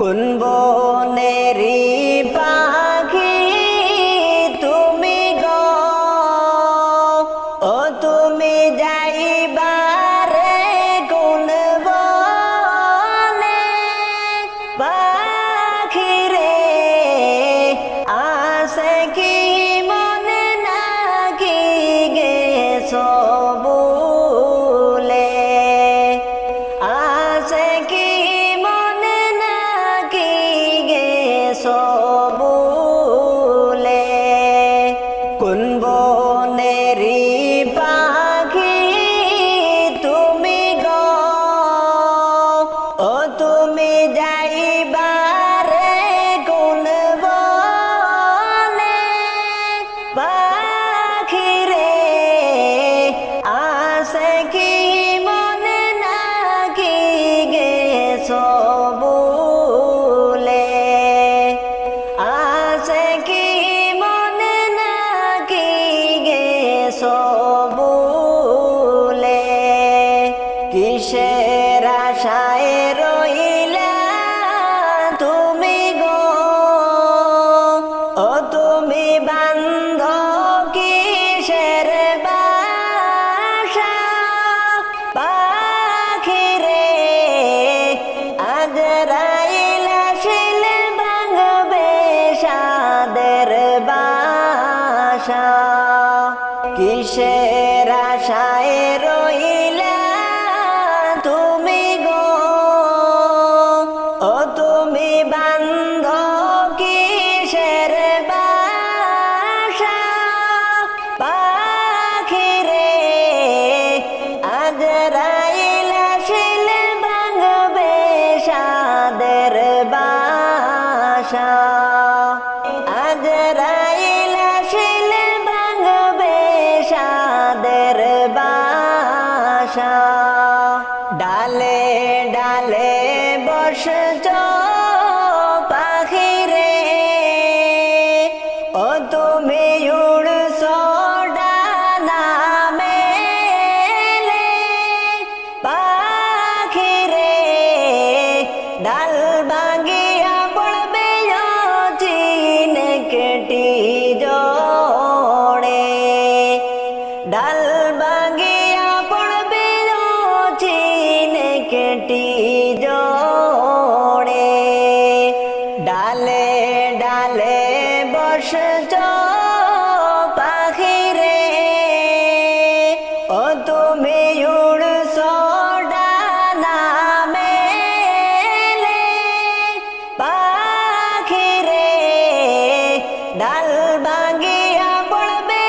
কোন বনেরি পাখি তুমি গো, ও তুমি যাইবারে কোন বনে পাখি রে, আসে কি মনে নাকি গেছো ভুলে, আসে কি মনে নাকি গেছো ভুলে। কোন বনেরি পাখি তুমি গো, ও তুমি যাইবারে কোন বনে পাখি রে, আসে কি মনে নাকি গেছো ভুলে, আসে কি মনে নাকি গেছো ভুলে। কিসের আশায় রইলা তুমি গো, ও তুমি বান্ধ কিসের বাসা পাখি রে, আজরাইল আসিলে ভাঙবে সাদের বাসা। কিসের আশায় রইলা তুমি গো, ও তুমি বান্ধ কিসের বাসা পাখি রে, আজরাইল আসিলে ভাঙবে সাদের বাসা, আজরাইল আসিলে ভাঙবে সাদের বাসা। ডালে ডালে বসছো পাখি রে, ও তুমি উড়ছো ডানা মেলে পাখি রে, ডাল ভাঙিয়া পড়বে চিন কেটি জোড়ে, ডাল ভাঙিয়া পড়বে চিন কেটি জোড়ে। ডালে ডালে বসছো পাখি রে, ও তুমি উড়ছো ডানা মেলে পাখি রে, ডাল ভাঙিয়া পড়বে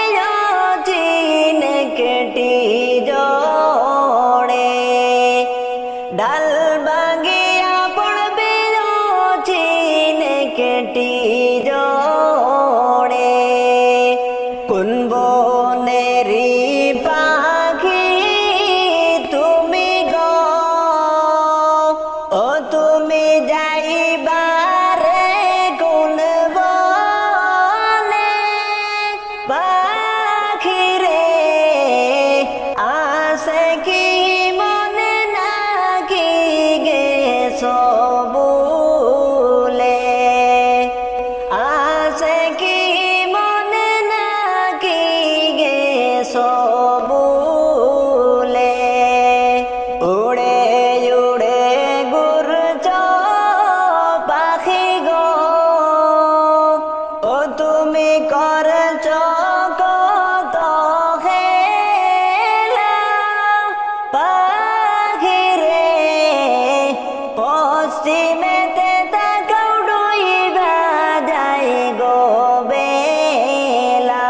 চিন কেটি জোড়ে, ডাল ভাঙিয়া পড়বে চিন কেটি জোড়ে। কোন বনেরি পাখি তুমি গো, ও তুমি যাইবারে কোন বনে পাখি রে, আসে কি মনে নাকি গেছো ভুলে, আসে কি মনে নাকি গেছো ভুলে। উড়ে উড়ে ঘুরছো পাখি গো, ও তুমি করছো কত খেলা পাখি রে, পশ্চিমেতে তাকাও ডুইবা যাই গো বেলা,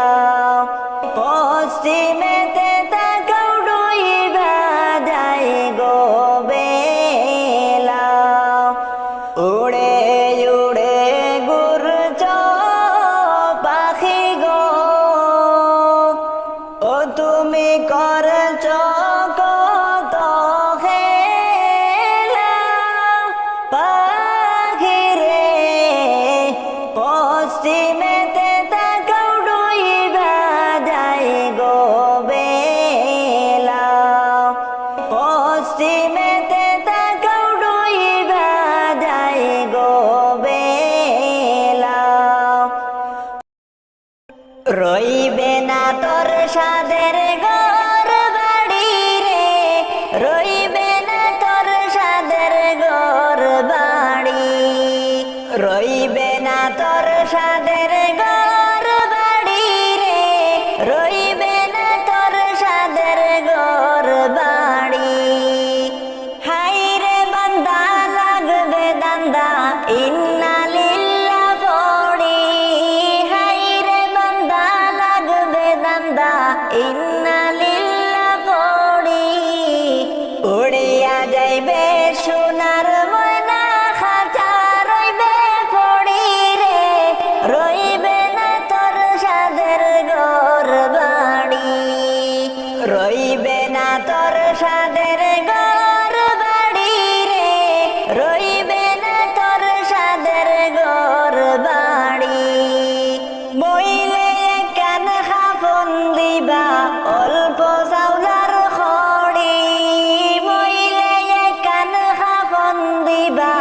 পশ্চিমেতে তাকাও ডুইবা যাই গো বেলা। উড়ে উড়ে ঘুরছো পাখি গো, ও তুমি করছো কত খেলা পাখি রে, পশ্চিমেতে তাকাও ডুইবা যাই গো বেলা, পশ্চিমেতে তাকাও ডুইবা যাই গো রইবে না তোর সাদের ঘর বাড়ি রে, রইবে না তোর সাদের ঘর বাড়ি, রইবে না তোর সাদের ঘর বাড়ি রে, রইবে না তোর সাদের ঘর বাড়ি। হাই রে বান্দা লাগবে দান্দা ইন্না লিল্লাহ পড়ি, হাই রে বান্দা লাগবে দান্দা ইন্না লিল্লাহ পড়ি। উড়িয়া যাইবে সোনার ময়না খাঁচা রইবে পড়ি রে, রইবে না তোর সাদের ঘর বাড়ি, রইবে না তোর সাদের ঘর বাড়ি রে, রইবে না তোর সাদের ঘর বাড়ি। মইলে কান খাফন দিবা অল্প চাউলার খড়ি, মইলে কান খাফন দিবা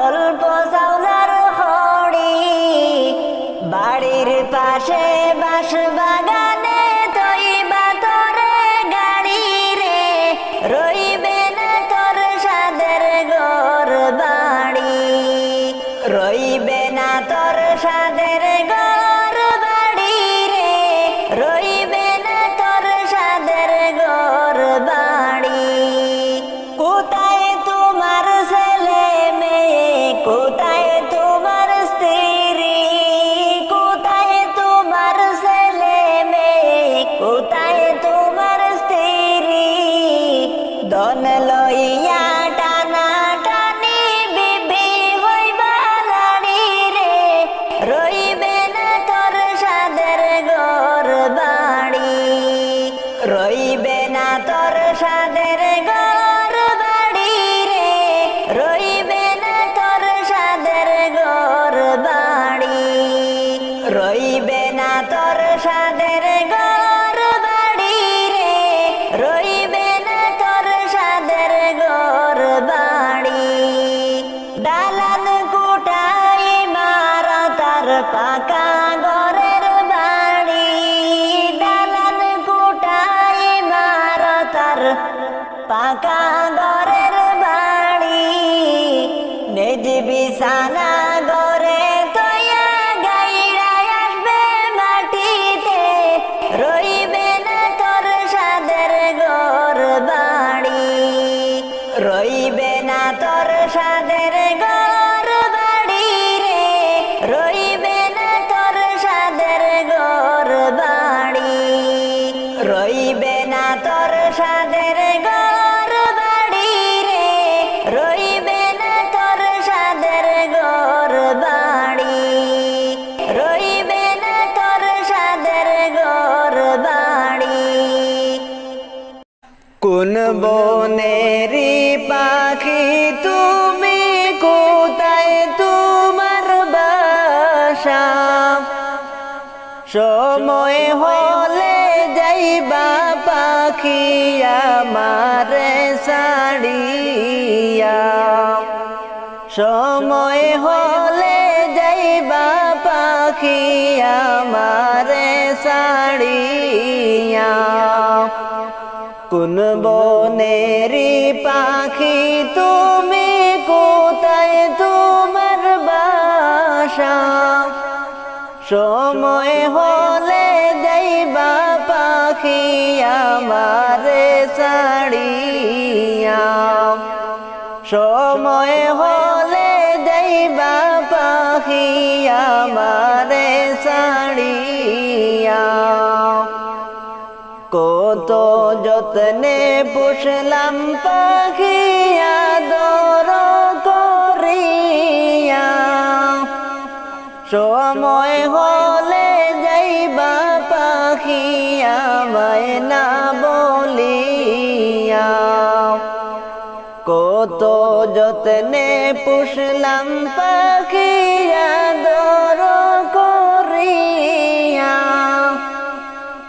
অল্প চাউলার খড়ি। বাড়ির পাশে বাঁশ বাগানে তৈবা তোরে গাড়ি রে, রইবে না তোর সাদের ঘর বাড়ি, রইবে না তোর সাদের ঘর বাড়ি রে, রইবে না তোর সাদের ঘর বাড়ি। কোথায় তোমার ছেলে মেয়ে, কোথায় তোমার স্ত্রী, কোথায় তোমার ছেলে মেয়ে, কোথায় তোমার স্ত্রী। দন লইয়া টানা টানি বিবি হইবা লাড়ি রে, রইবে না তোর সাদের ঘর বাড়ি, রইবে না তোর সাদের ঘর বাড়ি রে, রইবে না তোর সাদের ঘর বাড়ি, রইবে না তোর সাদের ঘর বাড়ি রে, রইবে না তোর সাদের ঘর বাড়ি। দালান কোঠায় ইমারতার পাকা ঘরের বাড়ি, দালান কোঠায় ইমারতার পাকা ঘরের বাড়ি। নিজ বিছানা ঘরে তয়া গাইরা আসবে মাটিতে, রইবে না তোর সাদের ঘর বাড়ি, রইবে না তোর সাদের ঘর বাড়ি রে, রইবে না তোর সাদের ঘর বাড়ি, রইবে না তোর সাদের ঘর বাড়ি রে, রইবে না তোর সাদের ঘর বাড়ি, রইবে না তোর সাদের ঘর বাড়ি। কোন বনেরি পাখি তুমি, কোথায় তোমার বাসা, সময় হলে যাইবা পাখি আমারে ছাড়িয়া, সময় হলে যাইবা পাখি আমারে ছাড়িয়া। কোন বনেরি পাখি তুমি, কোথায় তোমার বাসা, সময় হলে যাইবা পাখি আমারে ছাড়িয়া, সময় হলে যাইবা পাখি আমারে ছাড়িয়া। কত যত্নে পুষলাম পাখি আদর করিয়া, সময় হলে যাইবা পাখি আমায় না বলিয়া। কত যত্নে পুষলাম পাখি আদর করিয়া,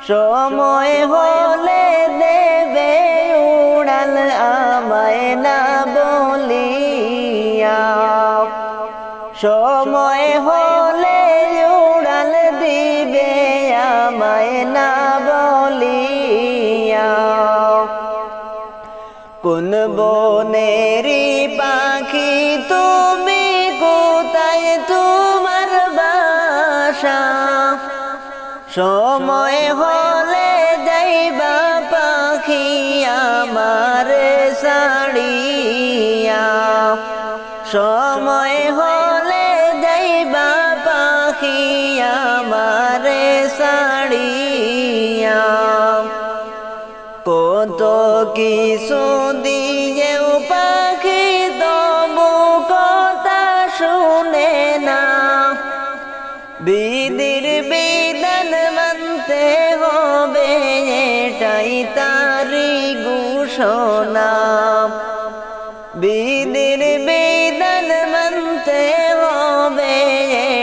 সময় হলে দেবে উড়াল আমায় না বলিয়া। সময় হলে উড়াল দিবে কোন বনেরি পাখি তুমি, কোথায় তোমার বাসা? সময় হলে যাইবা পাখি আমারে ছাড়িয়া, সময় হলে যাইবা পাখি আমারে ছাড়িয়া। কত কিছু দিয়েও পাখি তবু কথা শুনে না, বিধির বিধান মানতে হবে এটাই তারি ঘোষণা, বিধির বিধান মানতে হবে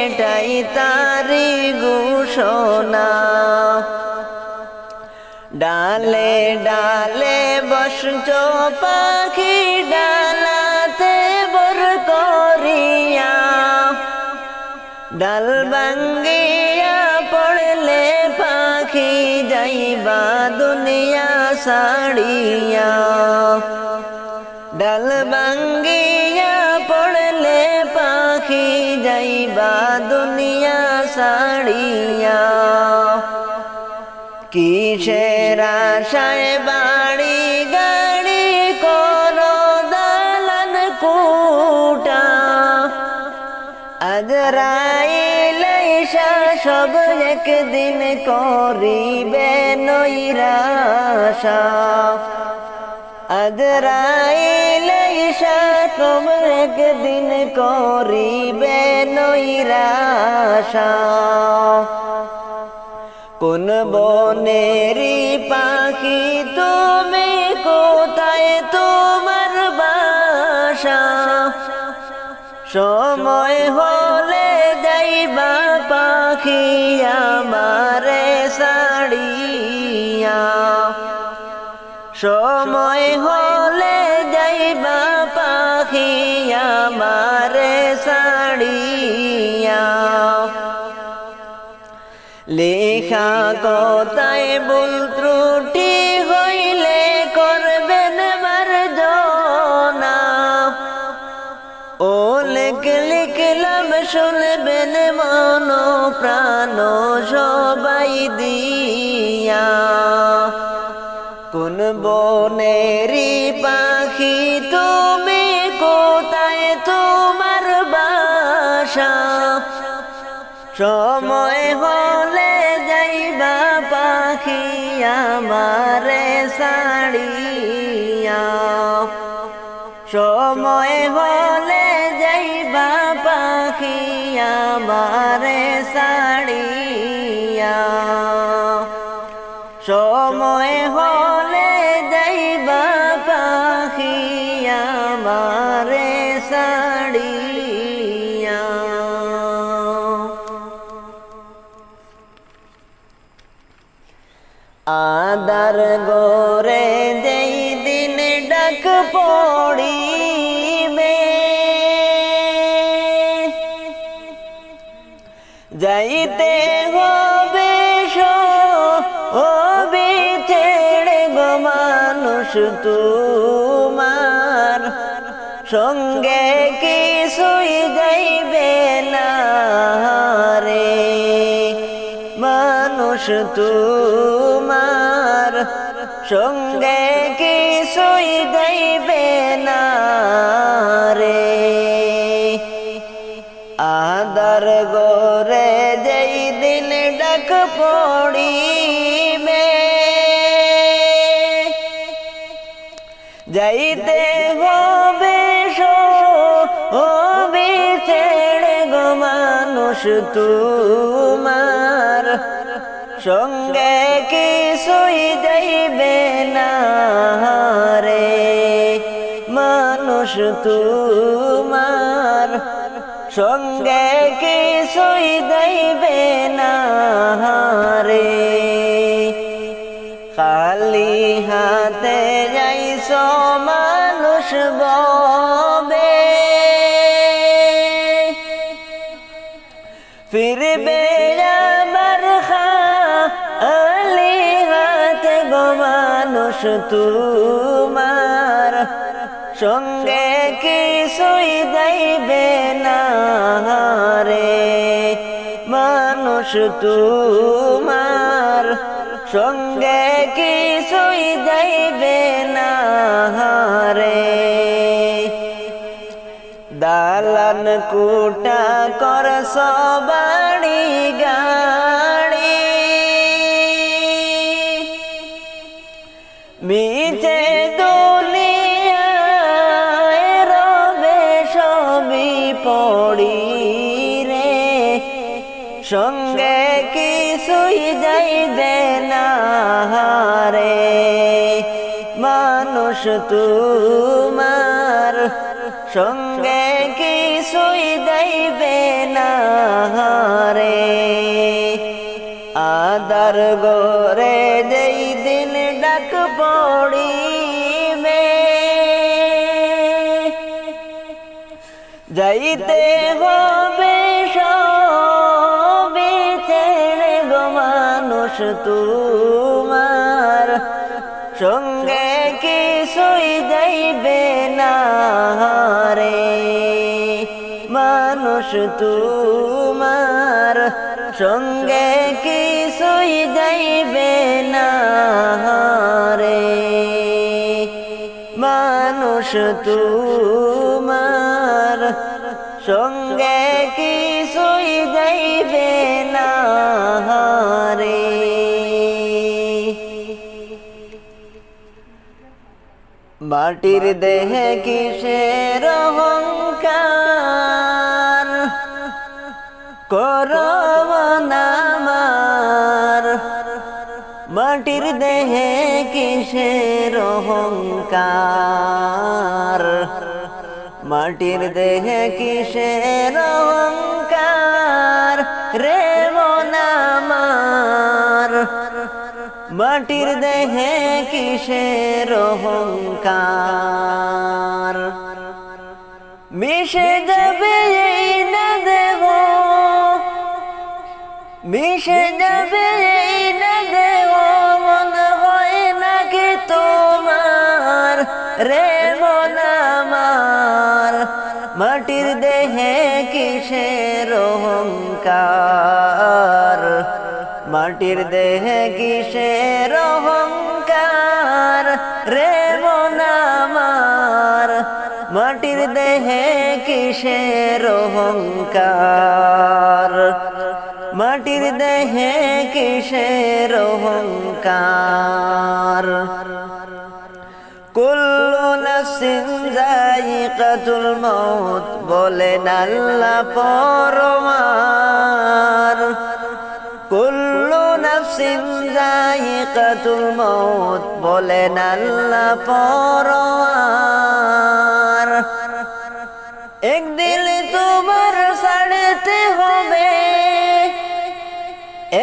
এটাই তারি ঘোষণা। ডালে ডালে বসছো পাখি ডালাতে বর করিয়া, ডাল ভাঙ্গিয়া পড়লে পাখি যাইবা দুনিয়া ছাড়িয়া, ডাল ভাঙ্গিয়া পড়লে পাখি যাইবা দুনিয়া ছাড়িয়া। কিসের আশায় বাড়ি গাড়ি করো দালান কোঠা, আজরাইল আইসা সব একদিন করিবে নৈরাশা, আজরাইল আইসা সব একদিন করিবে নৈরাশা। কোন বনেরি পাখি তুমি, কোথায় তোমার বাসা? সময় হলে যাইবা পাখি আমারে ছাড়িয়া, সময় হলে যাইবা পাখি আমারে ছাড়িয়া। লেখা কথায় ভুল ত্রুটি হইলে করবেন মার্জনা, ও লিখলাম শুনবেন মন প্রাণ সবাই দিয়া। কোন বনেরি পাখি তুমি, কোথায় তোমার বাসা? সময় হলে যাইবা পাখি আমারে ছাড়িয়া, সময় হলে যাইবা পাখি আমারে ছাড়িয়া, সময় হলে যাইবা পাখি আমারে ছাড়িয়া। আদার গোরে যেই দিন ডাক পড়িবে, যাইতে হবে সবে ছেড়ে গো মানুষ তোমার, সঙ্গে কিছুই যাইবে না রে মানুষ তোমার, সঙ্গে কিছুই যাইবে না রে। আদার গোরে যেই দিন ডাক পড়িবে, যাইতে হবে সবে ছেড়ে গো মানুষ তোমার, সঙ্গে কিছুই যাইবে না রে মানুষ তোমার, সঙ্গে কিছুই যাইবে না রে। খালি হাতে যাইছ মানুষ ববে, ফিরবে আবার খালি হাতে গো মানুষ তোমার, সঙ্গে কিছুই যাইবে না রে মানুষ তোমার সঙ্গে কিছুই যাইবে না রে দালান কুটা করছ বাড়ি গাড়ি মিছে দুনিয়ায় রবে সবই পড়ি রে সঙ্গে কিছুই যাইবে না রে মানুষ তোমার সঙ্গে কিছুই যাইবে না রে আদার গোরে যেই দিন ডাক পড়িবে যাইতে হবে সবে ছেড়ে গো মানুষ তোমার সঙ্গে কিছুই যাইবে না রে মানুষ তোমার সঙ্গে কিছুই যাইবে না রে মানুষ তোমার সঙ্গে কিছুই যাইবে না রে মাটির দেহে কিসের অহংকার করব না আমার মাটির দেহে কিসের অহংকার মাটির দেহে কিসের অহংকার রে মন আমার মাটির দেহে কিসের অহংকার মিশে যাবে এই না দেহ মিশে যাবে এই না দেহ মনে হয় নাকি তোমার রে মন আমার মাটির দেহে কিসের অহংকার মাটির দেহে কিসের অহংকার রে মন আমার মাটির দেহে কিসের অহংকার মাটির দেহে কিসের অহংকার কুল্লু নাফসিন যায়িকাতুল মউত বলেন আল্লাহ পরমার কুল্লু নাফসিন যায়িকাতুল মউত বলেন আল্লাহ পরমার একদিন তোমার ছাড়তে হবে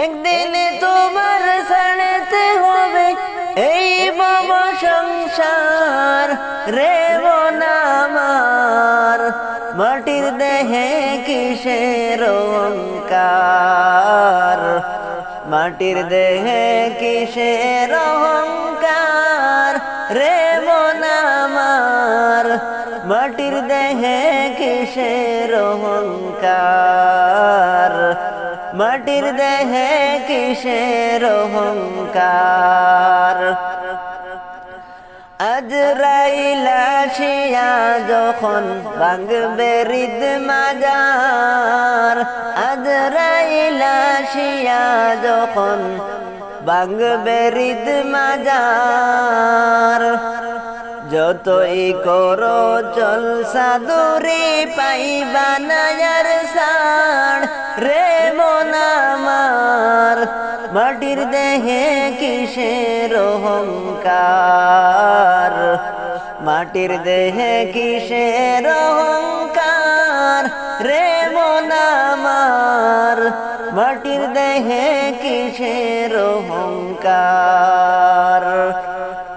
একদিন তোমার ছাড়তে হবে এই ভব সংসার রে মন আমার মাটির দেহে কিসের অহংকার মাটির দেহে কিসের অহংকার রে মন আমার মাটির দেহে কিসের অহংকার মাটির দেহে কিসের অহংকার আজরাইল আসিয়া যখন ভাঙবে হৃদ মাজার আজরাইল আসিয়া যখন ভাঙবে হৃদ মাজার যতই করো চল সাদুরি পাইবা না আর সাড় রে মন আমার মাটির দেহে কিসের অহংকার মাটির দেহে কিসের অহংকার রে মন আমার মাটির দেহে কিসের অহংকার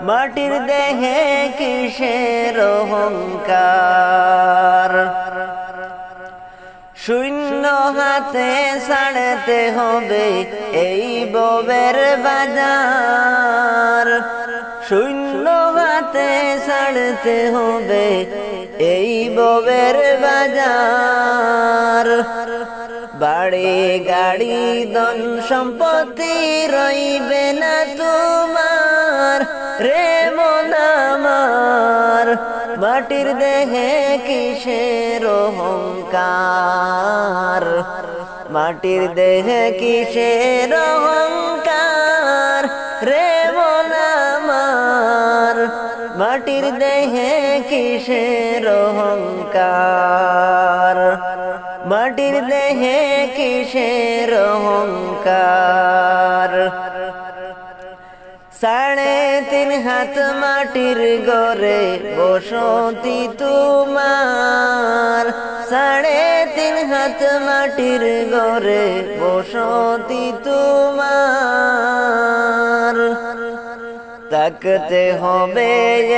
মাটির দেহে কিসের অহংকার শূন্য হাতে ছাড়তে হবে এই ববের বাজার শূন্য হাতে পথে ছাড়তে হবে এই বউয়ের বাজার। বাড়ি গাড়ি ধন সম্পত্তি রইবে না তোমার রে মন আমার। মাটির দেহে কিসের অহংকার, মাটির দেহে কিসের অহংকার রে মন আমার। মাটির দেহে কিসের অহংকার, মাটির দেহে কিসের অহংকার। 3.5 হাত মাটির ঘরে বসতি তোমার, 3.5 হাত মাটির ঘরে বসতি তোমার। থাকতে হবে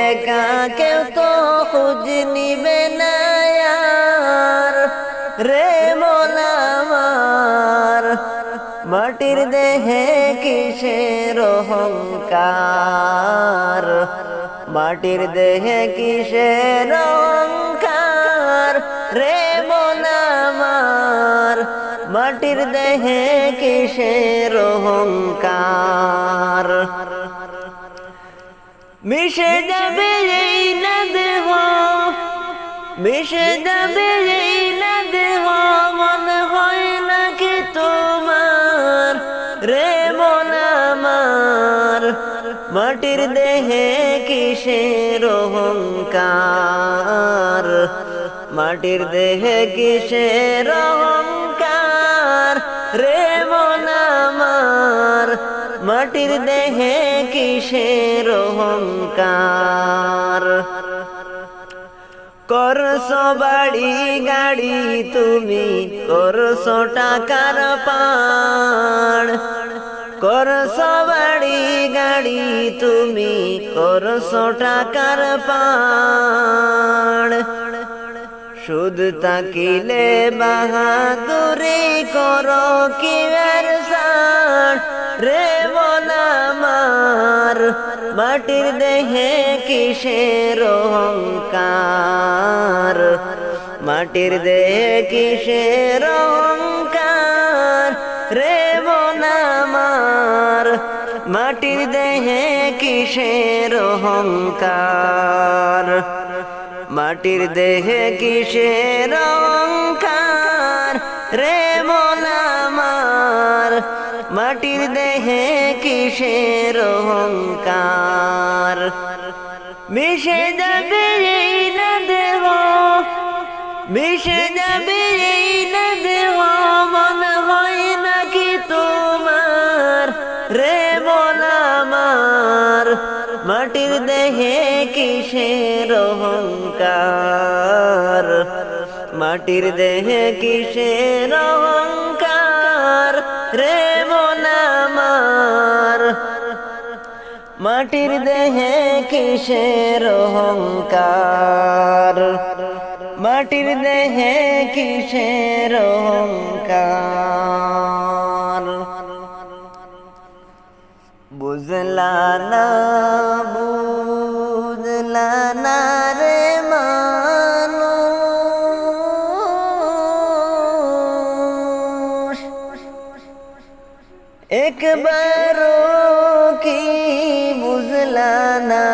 একা, কেউ তো খোঁজ নিবে না আর রে মন আমার। মাটির দেহে কিসের অহংকার, মাটির দেহে কিসের অহংকার রে মন আমার। মাটির দেহে কিসের অহংকার। মিশে যাবে এই না দেহ, মিশে যাবে এই না দেহ, মনে হয় নাকি তোমার রে মন আমার। মাটির দেহে কিসের অহংকার, মাটির দেহে কিসের অহংকার রে মন আমার। মাটির দেহে কিসের অহংকার। করছো বাড়ি গাড়ি তুমি, করছো টাকার পাড়, করছো বাড়ি গাড়ি তুমি, করছো টাকার পাড়। শুধু তাকিলে বাহাদুরি করো কি আর সার রে মন আমার। মাটির দেহে কিসের অহংকার, মাটির দেহে কিসের অহংকার রে মন আমার। মাটির দেহে কিসের অহংকার, মাটির দেহে কিসের অহংকার রে মন আমার। মাটির দেহে কিসের অহংকার। মিশে যাবে এই না দেহ, মিশে যাবে এই না দেহ, মনে হয় নাকি তোমার রে মন আমার। মাটির দেহে কিসের অহংকার, মাটির দেহে কিসের অহংকার রে মন আমার। মাটির দেহে কিসের অহংকার, মাটির দেহে কিসের অহংকার। বুঝলা না, বুঝলা না রে মানুষ, একবারও কি বুঝলা না।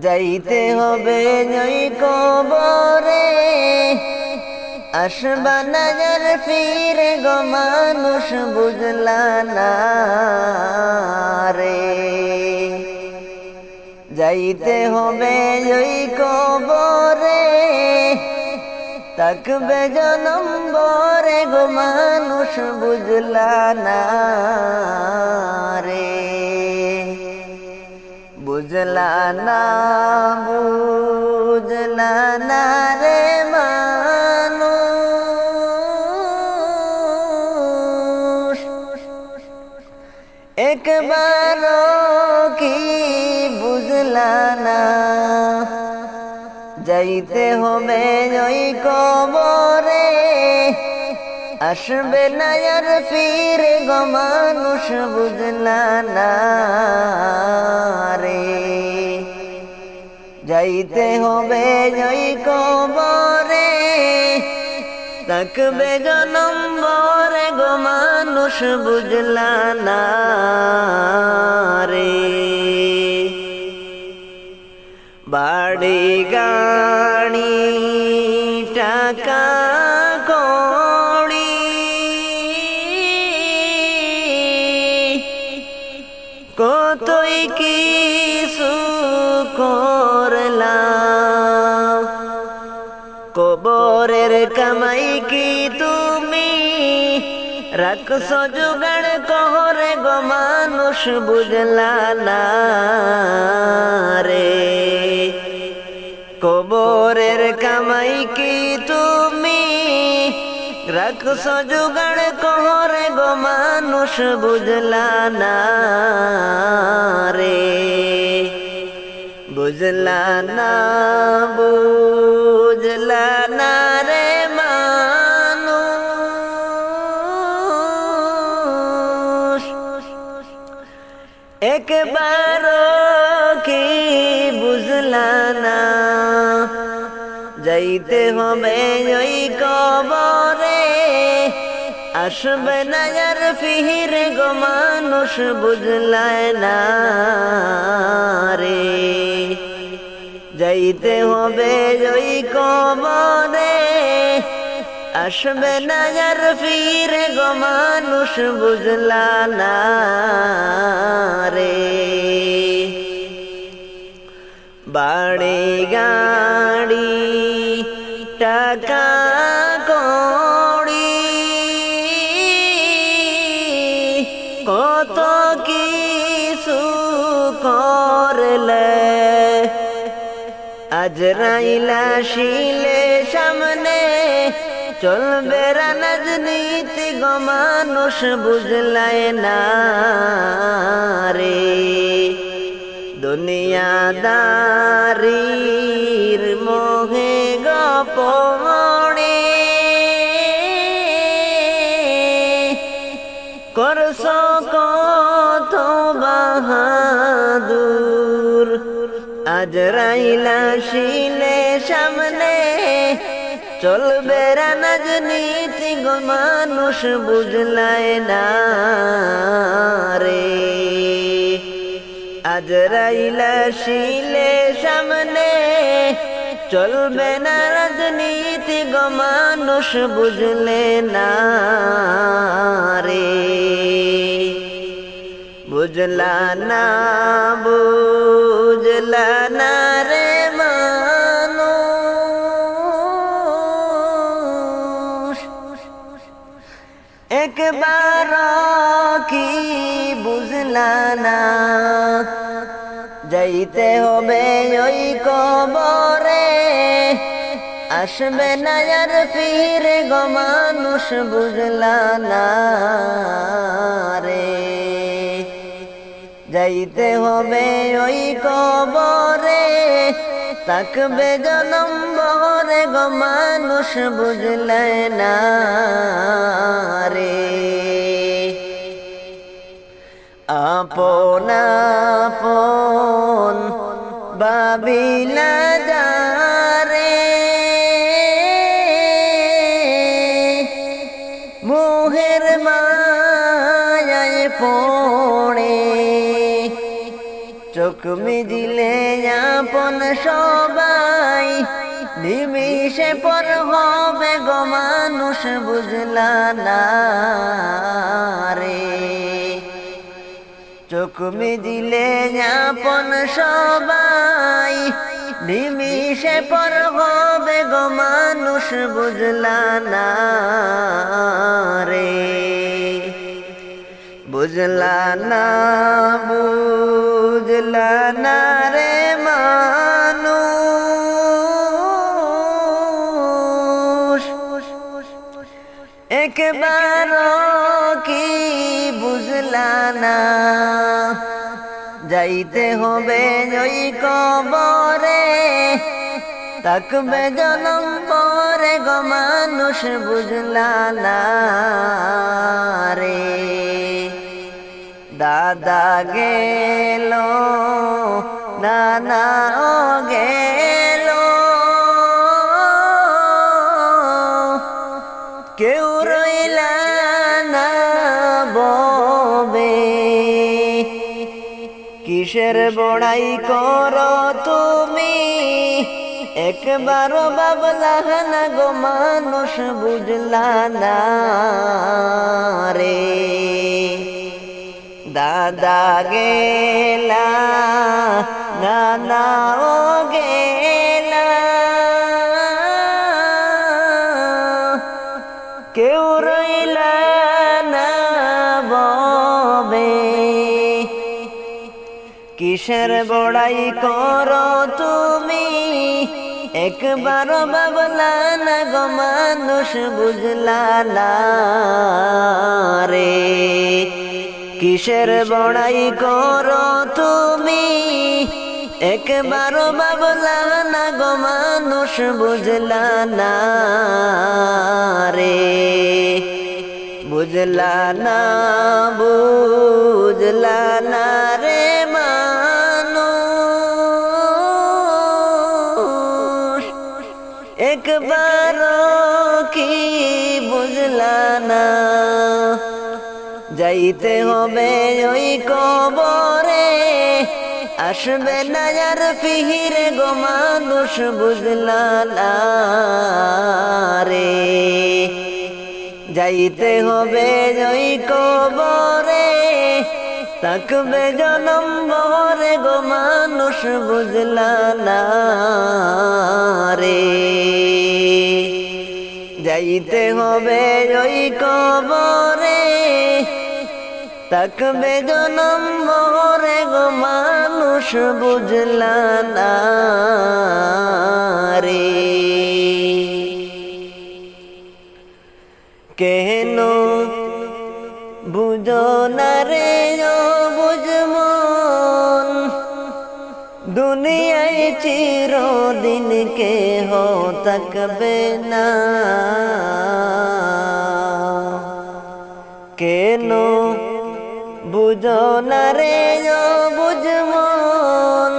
যাইতে হবে ওই কবরে, আসবা না যার ফিরে গো মানুষ, বুঝলা না রে। যাইতে হবে ওই কবরে, থাকবে জনম ভরে গো মানুষ, বুঝলা না রে। বুঝলা না, বুঝলা না রে মানুষ, একবারও কি বুঝলা না। যাইতে হবে ওই কবরে, আসবে না আর ফিরে গো মানুষ বুঝলা না রে। যাইতে হবে ওই কবরে, থাকবে জনম ভরে গো মানুষ বুঝলা না রে। বাড়ি গাড়ি টাকা কড়ি কতই কিছু করলাম, কবরের কামাই কি তুমি রাখছ জোগাড় করে গো মানুষ বুঝলা না রে। কবরের কামাই কি তুমি রাখছ জোগাড় করে গো মানুষ বুঝলা না রে। বুঝলা না বুঝলা না রে মানুষ, একবার কি বুঝলা না। যাইতে হবে ওই কবরে, আসবে না আর ফিরে গো মানুষ বুঝলা না রে। যাইতে হবে ওই কবরে, আসবে না আর ফিরে গো মানুষ বুঝলা না রে। বাড়ি গাড়ি টাকা কড়ি কত কিছু করলে, আজরাইল আসিলে সামনে চলবে রাজনীতি গো মানুষ বুঝলাই না রে। দুনিয়াদারির মোহে গোপনে করছ কত বাহাদুর, আজরাইল আসিলে সামনে চলবে রাজনীতি গো মানুষ বুঝলাই না রে। আজরাইল আসিলে সামনে চলবে না রাজনীতি গো মানুষ বুঝলে না রে। বুঝলা না বুঝলা না রে মানুষ, একবার কি বুঝলা না। যাইতে হবে ওই কবরে, আসবে না আর ফিরে গো মানুষ বুঝলা না রে। যাইতে হবে ওই কবরে, থাকবে জনম ভরে গো মানুষ বুঝলে না রে। আপন আপন ভাবিলা যারে, মোহের মায়ায় পড়ে, চোখ মিজিলে আপন সবাই নিমিষে পর হবে গো মানুষ বুঝলা না রে। চোখ মিজিলে আপন সবাই নিমিষে পর হবে গো মানুষ বুঝলা না রে। বুঝলা না বুঝলা না রে মানুষ, একবার কি বুঝলা না। যাইতে হবে ওই কবরে, থাকবে জনম পরে গো মানুষ মানুষ বুঝলা না রে। দাদা গেল নানাও গেল, কেউ রইলা না ববে। কিসের বড়াই করো তুমি, একবারও ভাবলা না গো মানুষ বুঝলা না রে। দাদা গেলা নানাও গেলা, কেউ রইলা না ববে। কিসের বড়াই করো তুমি, একবারও ভাবলা না গো মানুষ বুঝলা না রে। কিসের বড়াই করো তুমি, একবারও ভাবলা না গো মানুষ বুঝলা না রে। বুঝলা না, বুঝলা না রে মানুষ, একবারও কি বুঝলা না। যাইতে হবে ওই কবরে, আসবে না আর ফিরে গো মানুষ বুঝলা না রে। যাইতে হবে ওই কবরে, থাকবে জনম ভরে গো মানুষ বুঝলা না রে। যাইতে হবে ওই কবরে, থাকবে জনম ভরে গো মানুষ বুঝলা না রে। কেন বুঝো না রে ও বুঝমন, দুনিয়ায় চিরদিন কেহ থাকবে না। কেন বুঝো না রে ও বুঝমন,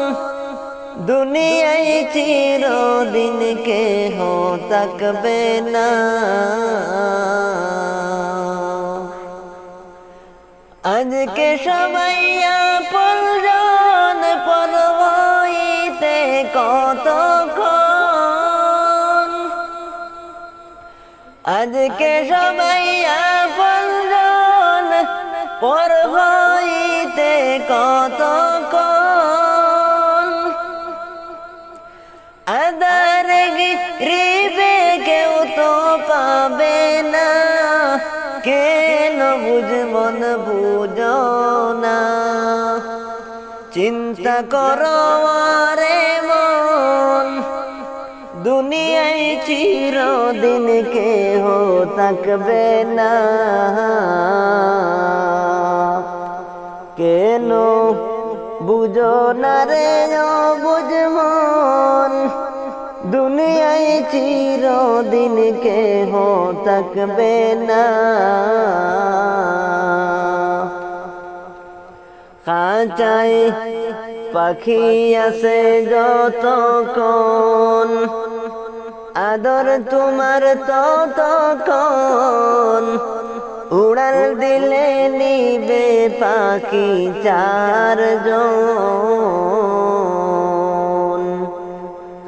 দুনিয়ায় চিরদিন কেহ থাকবে না। আজকে সবাই আপনজন পর হইতে কতক্ষণ, আজকে সবাই আপনজন পর হইতে কতক্ষণ। আদারে গিরিবে কেউ তো পাবে না, কেন বুঝমন বুঝো না। চিন্তা করো আরে মন, দুনিয়ায় চিরদিন কেহ থাকবে না। কেন বুঝো না রে ও বুঝমন, দুনিয়ায় চিরদিন কেহ থাকবে না। খাঁচায় পাখি আছে যতক্ষণ, আদর তোমার ততক্ষণ। উড়াল দিলে নিবে পাখি চারজন।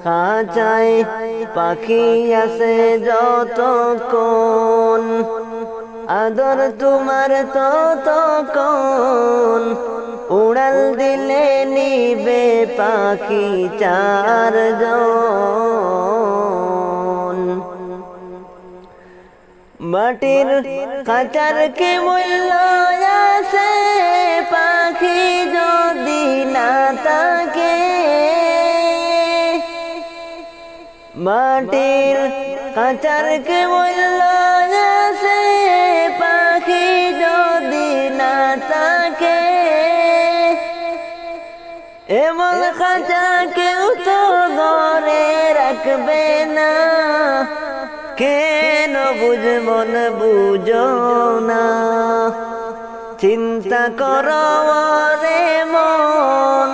খাঁচায় পাখি আছে যতক্ষণ, আদর তোমার ততক্ষণ। উড়াল দিলে নিবে পাখি চারজন। মাটির খাঁচার কি মূল্য আছে, পাখি যদি না থাকে। মাটির খাঁচার কি মূল্য আছে, পাখি যদি না থাকে। এমন খাঁচা কেউ তো ঘরে রাখবে না, কেন বুঝমন বুঝো না, চিন্তা করো রে মন,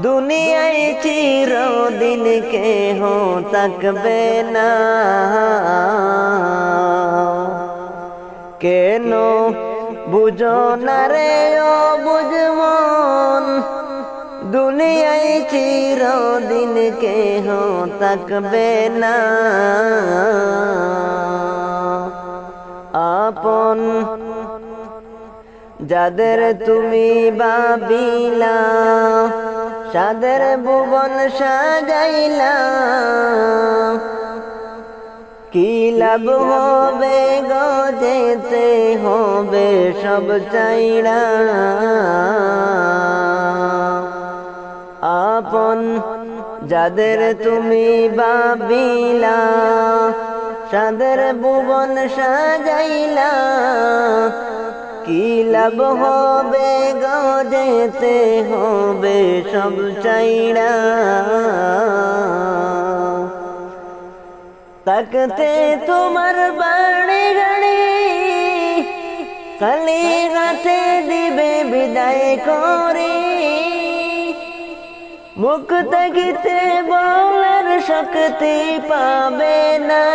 দুনিয়ায় চিরদিন কেহ থাকবে না। কেন বুঝো না রে ও বুঝমন, দুনিয়ায় চিরদিন কেহ থাকবে না। আপন যাদের তুমি ভাবিলা, সাদের ভুবন সাজাইলা, কি লাভ হবে গো যেতে হবে সব চাইরা। আপন যাদের তুমি ভাবিলা, সাদের ভুবন সাজাইলা, কি লাভ হবে গো যেতে হবে সব চাইরা। তাকতে তোমার বাড়ি গাড়ি, খালি হাতে দিবে বিদায় করে, মুখ তাকিতে বলার শক্তি পাবে না।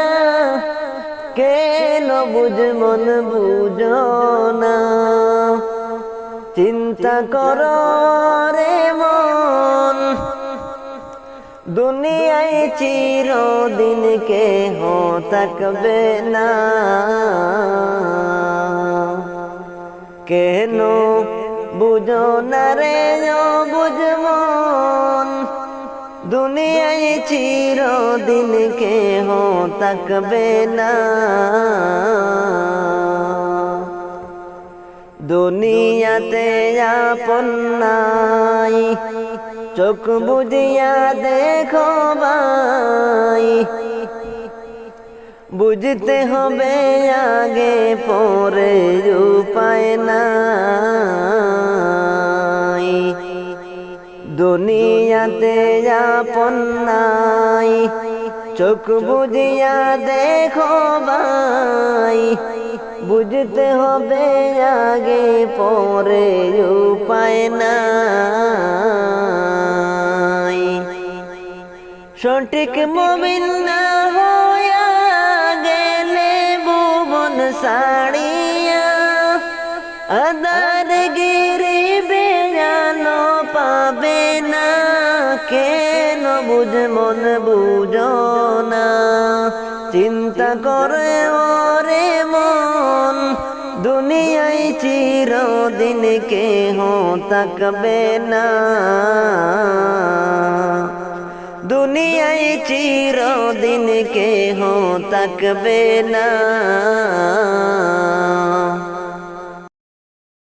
কেন বুঝমন বুঝো না, চিন্তা করো রে মন, দুনিয়ায় চিরদিন কেহ থাকবে না। কেন বুঝো না রে ও বুঝমন, দুনিয়ায় চিরদিন কেহ থাকবে না। দুনিয়াতে আপন নাই, চোখ বুঝিয়া দেখো ভাই, বুঝতে হবে আগে পরে উপায় নাই। দুনিয়াতে আপন নাই, চোখ বুঝিয়া দেখো ভাই, বুঝতে হবে আগে পরে উপায় নাই। সঠিক মুমিন না হইয়া গেলে ভুবন ছাড়িয়া, আধার গিরি বেজানো পাবে না। কেন বুঝমন বুঝো না, চিন্তা করে ওরে মন, দুনিয়ায় চিরদিন কেহ থাকবে না। দুনিয়ায় চিরদিন কেহ থাকবে না।